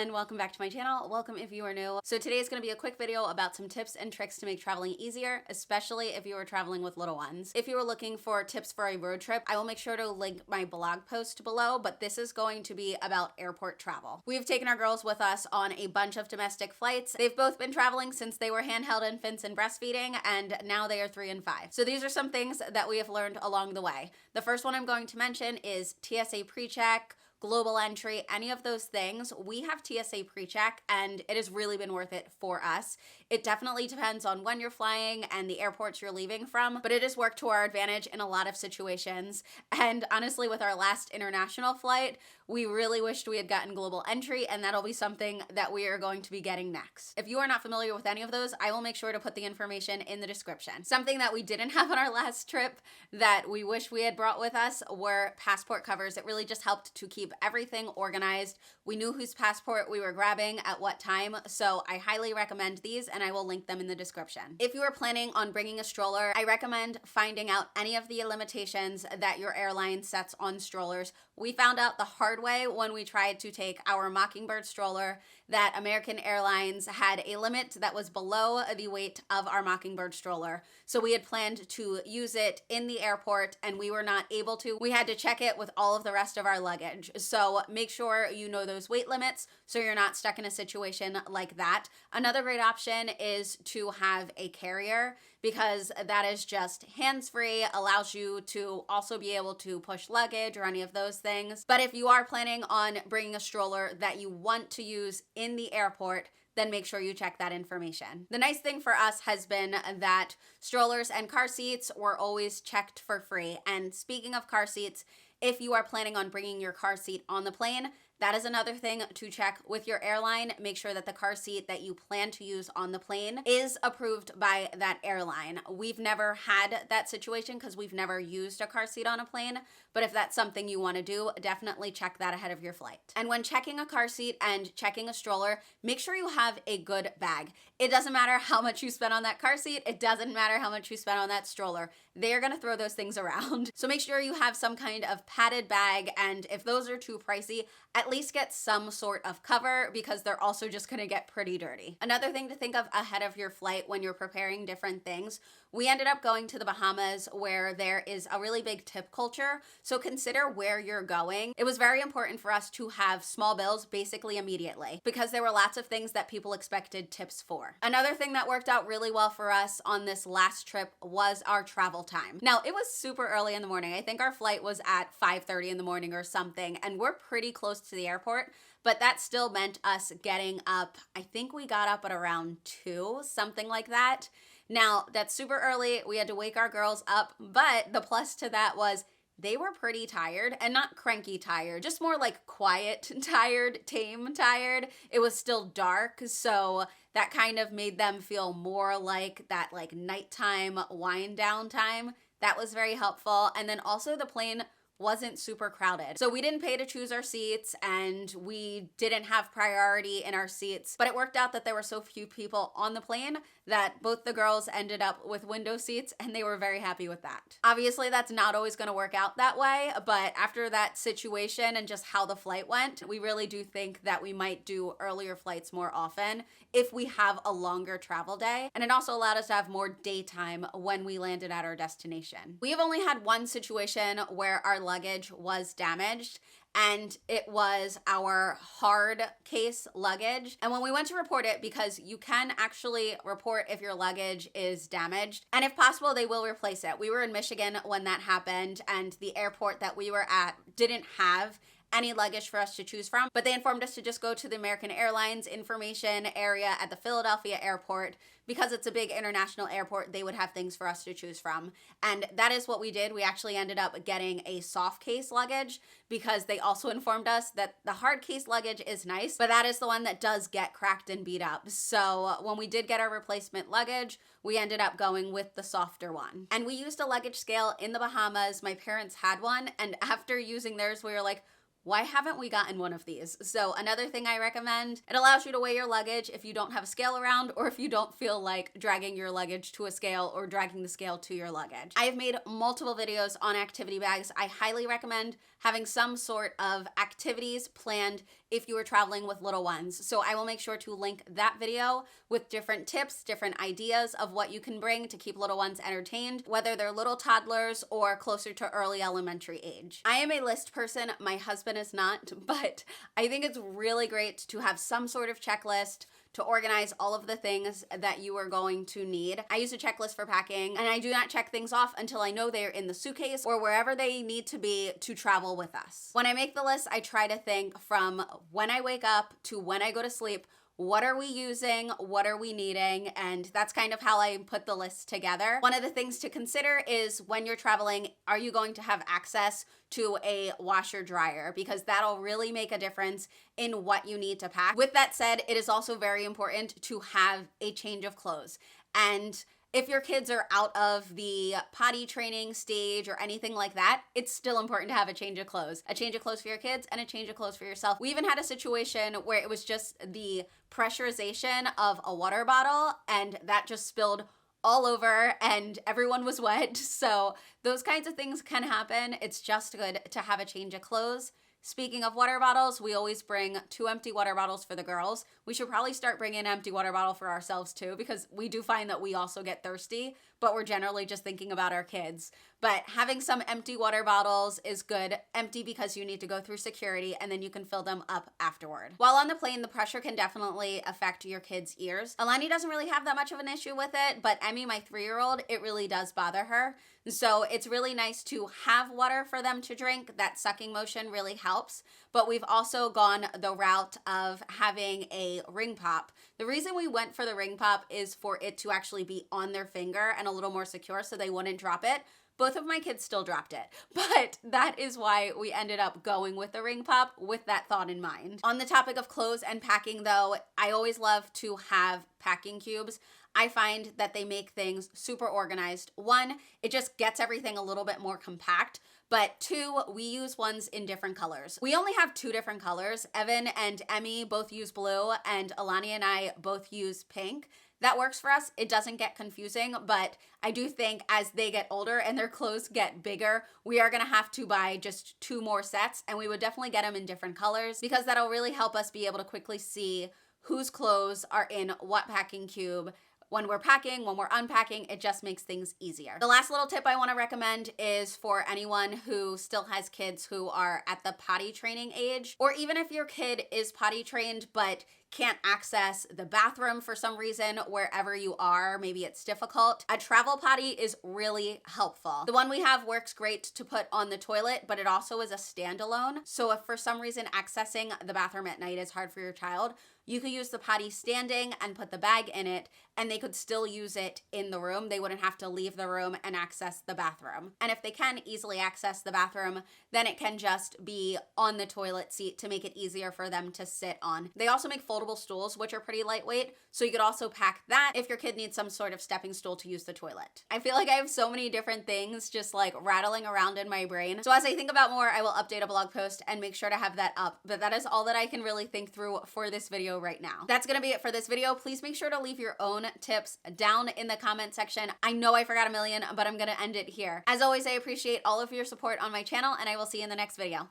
and welcome back to my channel. Welcome if you are new. So today is going to be a quick video about some tips and tricks to make traveling easier, especially if you are traveling with little ones. If you are looking for tips for a road trip, I will make sure to link my blog post below, but this is going to be about airport travel. We've taken our girls with us on a bunch of domestic flights. They've both been traveling since they were handheld infants and breastfeeding, and now they are 3 and 5. So these are some things that we have learned along the way. The first one I'm going to mention is TSA PRECHECK, global entry, any of those things. We have TSA PRECHECK and it has really been worth it for us. It definitely depends on when you're flying and the airports you're leaving from, but it has worked to our advantage in a lot of situations. And honestly, with our last international flight, we really wished we had gotten global entry, and that'll be something that we are going to be getting next. If you are not familiar with any of those, I will make sure to put the information in the description. Something that we didn't have on our last trip that we wish we had brought with us were passport covers. It really just helped to keep everything organized. We knew whose passport we were grabbing at what time, so I highly recommend these, and I will link them in the description. If you are planning on bringing a stroller, I recommend finding out any of the limitations that your airline sets on strollers. We found out the hard way when we tried to take our Mockingbird stroller that American Airlines had a limit that was below the weight of our Mockingbird stroller. So we had planned to use it in the airport and we were not able to. We had to check it with all of the rest of our luggage. So make sure you know those weight limits so you're not stuck in a situation like that. Another great option is to have a carrier, because that is just hands-free, allows you to also be able to push luggage or any of those things. But if you are planning on bringing a stroller that you want to use in the airport, then make sure you check that information. The nice thing for us has been that strollers and car seats were always checked for free. And speaking of car seats, if you are planning on bringing your car seat on the plane, that is another thing to check with your airline. Make sure that the car seat that you plan to use on the plane is approved by that airline. We've never had that situation because we've never used a car seat on a plane, but if that's something you want to do, definitely check that ahead of your flight. And when checking a car seat and checking a stroller, make sure you have a good bag. It doesn't matter how much you spend on that car seat. It doesn't matter how much you spend on that stroller. They're going to throw those things around. So make sure you have some kind of padded bag, and if those are too pricey, at least get some sort of cover because they're also just going to get pretty dirty. Another thing to think of ahead of your flight when you're preparing different things, we ended up going to the Bahamas where there is a really big tip culture, so consider where you're going. It was very important for us to have small bills basically immediately because there were lots of things that people expected tips for. Another thing that worked out really well for us on this last trip was our travel time. Now, it was super early in the morning. I think our flight was at 5:30 in the morning or something, and we're pretty close to the airport, but that still meant us getting up. I think we got up at around 2, something like that. Now, that's super early. We had to wake our girls up, but the plus to that was they were pretty tired, and not cranky tired, just more like quiet tired, tame tired. It was still dark, so that kind of made them feel more like that like nighttime wind down time. That was very helpful. And then also the plane wasn't super crowded. So we didn't pay to choose our seats and we didn't have priority in our seats, but it worked out that there were so few people on the plane that both the girls ended up with window seats and they were very happy with that. Obviously, that's not always going to work out that way, but after that situation and just how the flight went, we really do think that we might do earlier flights more often if we have a longer travel day. And it also allowed us to have more daytime when we landed at our destination. We have only had one situation where our luggage was damaged, and it was our hard case luggage. And when we went to report it, because you can actually report if your luggage is damaged, and if possible, they will replace it. We were in Michigan when that happened, and the airport that we were at didn't have any luggage for us to choose from, but they informed us to just go to the American Airlines information area at the Philadelphia airport. Because it's a big international airport, they would have things for us to choose from. And that is what we did. We actually ended up getting a soft case luggage because they also informed us that the hard case luggage is nice, but that is the one that does get cracked and beat up. So when we did get our replacement luggage, we ended up going with the softer one. And we used a luggage scale in the Bahamas. My parents had one, and after using theirs, we were like, why haven't we gotten one of these? So another thing I recommend, it allows you to weigh your luggage if you don't have a scale around or if you don't feel like dragging your luggage to a scale or dragging the scale to your luggage. I have made multiple videos on activity bags. I highly recommend having some sort of activities planned if you were traveling with little ones. So I will make sure to link that video with different tips, different ideas of what you can bring to keep little ones entertained, whether they're little toddlers or closer to early elementary age. I am a list person, my husband is not, but I think it's really great to have some sort of checklist to organize all of the things that you are going to need. I use a checklist for packing, and I do not check things off until I know they're in the suitcase or wherever they need to be to travel with us. When I make the list, I try to think from when I wake up to when I go to sleep, what are we using? What are we needing? And that's kind of how I put the list together. One of the things to consider is when you're traveling, are you going to have access to a washer dryer? Because that'll really make a difference in what you need to pack. With that said, it is also very important to have a change of clothes. And if your kids are out of the potty training stage or anything like that, it's still important to have a change of clothes. A change of clothes for your kids and a change of clothes for yourself. We even had a situation where it was just the pressurization of a water bottle and that just spilled all over and everyone was wet. So those kinds of things can happen. It's just good to have a change of clothes. Speaking of water bottles, we always bring 2 empty water bottles for the girls. We should probably start bringing an empty water bottle for ourselves too, because we do find that we also get thirsty, but we're generally just thinking about our kids. But having some empty water bottles is good. Empty because you need to go through security and then you can fill them up afterward. While on the plane, the pressure can definitely affect your kids' ears. Alani doesn't really have that much of an issue with it, but Emmy, my 3-year-old, it really does bother her. So it's really nice to have water for them to drink. That sucking motion really helps. But we've also gone the route of having a ring pop. The reason we went for the ring pop is for it to actually be on their finger and a little more secure so they wouldn't drop it. Both of my kids still dropped it, but that is why we ended up going with the ring pop with that thought in mind. On the topic of clothes and packing though, I always love to have packing cubes. I find that they make things super organized. 1, it just gets everything a little bit more compact. But 2, we use ones in different colors. We only have 2 different colors. Evan and Emmy both use blue, and Alani and I both use pink. That works for us. It doesn't get confusing, but I do think as they get older and their clothes get bigger, we are gonna have to buy just 2 more sets, and we would definitely get them in different colors because that'll really help us be able to quickly see whose clothes are in what packing cube. When we're packing, when we're unpacking, it just makes things easier. The last little tip I want to recommend is for anyone who still has kids who are at the potty training age, or even if your kid is potty trained but can't access the bathroom for some reason wherever you are, maybe it's difficult, a travel potty is really helpful. The one we have works great to put on the toilet, but it also is a standalone. So if for some reason accessing the bathroom at night is hard for your child, you could use the potty standing and put the bag in it, and they could still use it in the room. They wouldn't have to leave the room and access the bathroom. And if they can easily access the bathroom, then it can just be on the toilet seat to make it easier for them to sit on. They also make foldable stools, which are pretty lightweight, so you could also pack that if your kid needs some sort of stepping stool to use the toilet. I feel like I have so many different things just like rattling around in my brain. So as I think about more, I will update a blog post and make sure to have that up. But that is all that I can really think through for this video right now. That's gonna be it for this video. Please make sure to leave your own tips down in the comment section. I know I forgot a million, but I'm gonna end it here. As always, I appreciate all of your support on my channel, and I will see you in the next video.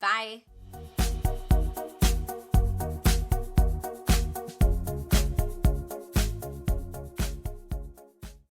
Bye.